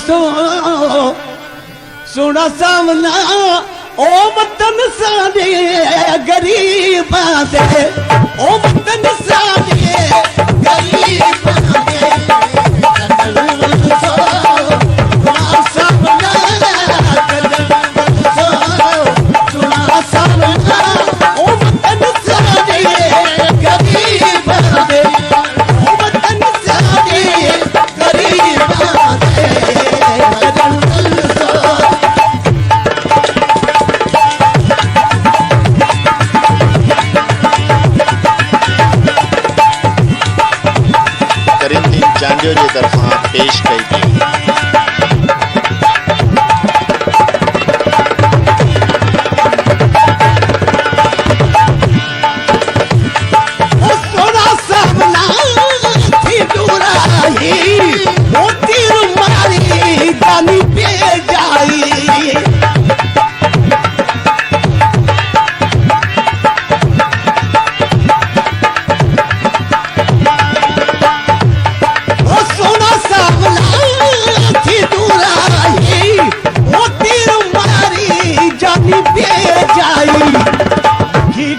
सो सोना सामना ओ वतन साडे गरीबां दे ओ वतन साडे गरीबां दे जांडियो जी तरफा पेश कई गई।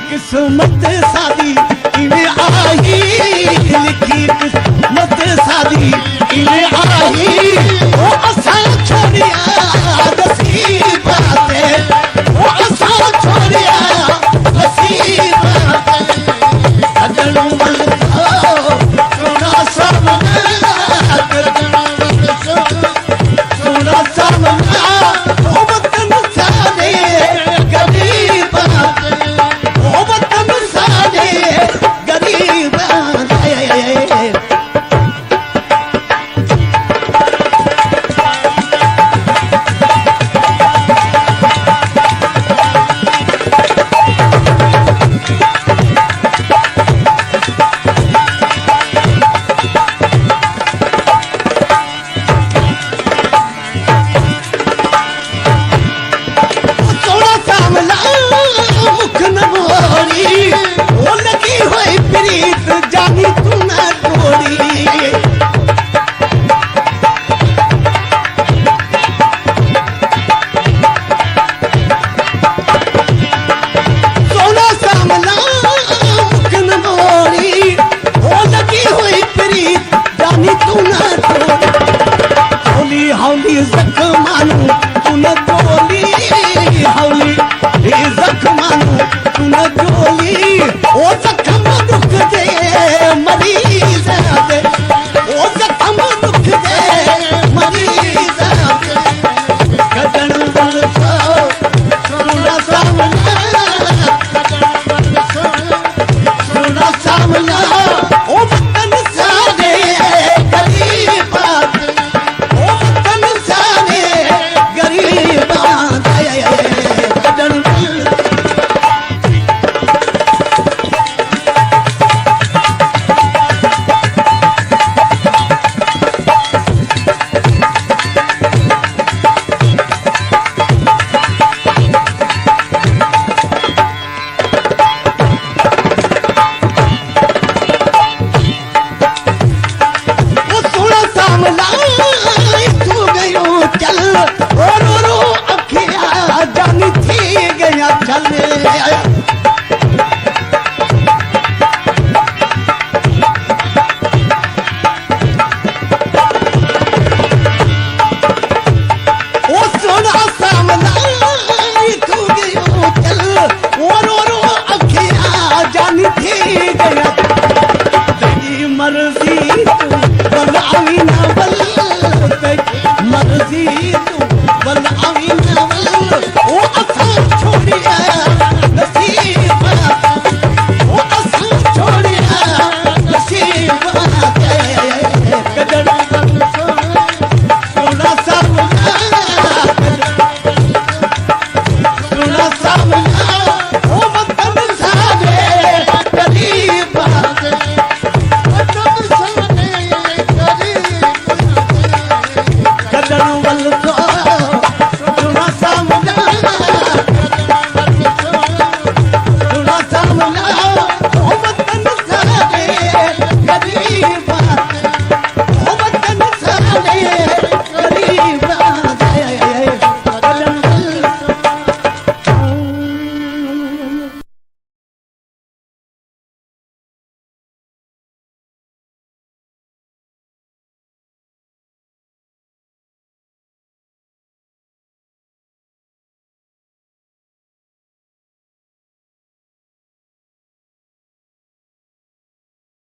किस्मत सादी इवें आई लिखी किस्मत सादी इवें आई ओ असा छोड़िया नसीबा ते ओ असा छोड़िया नसीबा ते अजनू मन सोना सामना सोना सामना ओ वतन साडे गरीबां जानी तू ना तोड़ी सोना सामना मुकन मोड़ी हो लगी हुई प्रीत जानी तू ना तोड़ी हौली हौली जख्मानू तू न तोली हौली जख्मानू तू न तोली ओ जख्म दुख दे मरीज दे ओ जख्म दुख दे मरीज दे कदन बल सोना सामना सोना सामना ओ वतन साडे गरीबां दे ओ वतन साडे गरीबां दे कदन जानी थी गया चले ओ सोना सामना तू गयो चल रो अखिया जानी थी गया तेरी मर्जी तू बलावी ना बल तेरी मर्जी तू बलावी ना बल ओ असा छोड़िया नसीबा ओ असा छोड़िया नसीबा कदर सोना सामना सोना सामना ओ वतन साडे गरीबां दे वतन साडे गरीबां दे कदर वल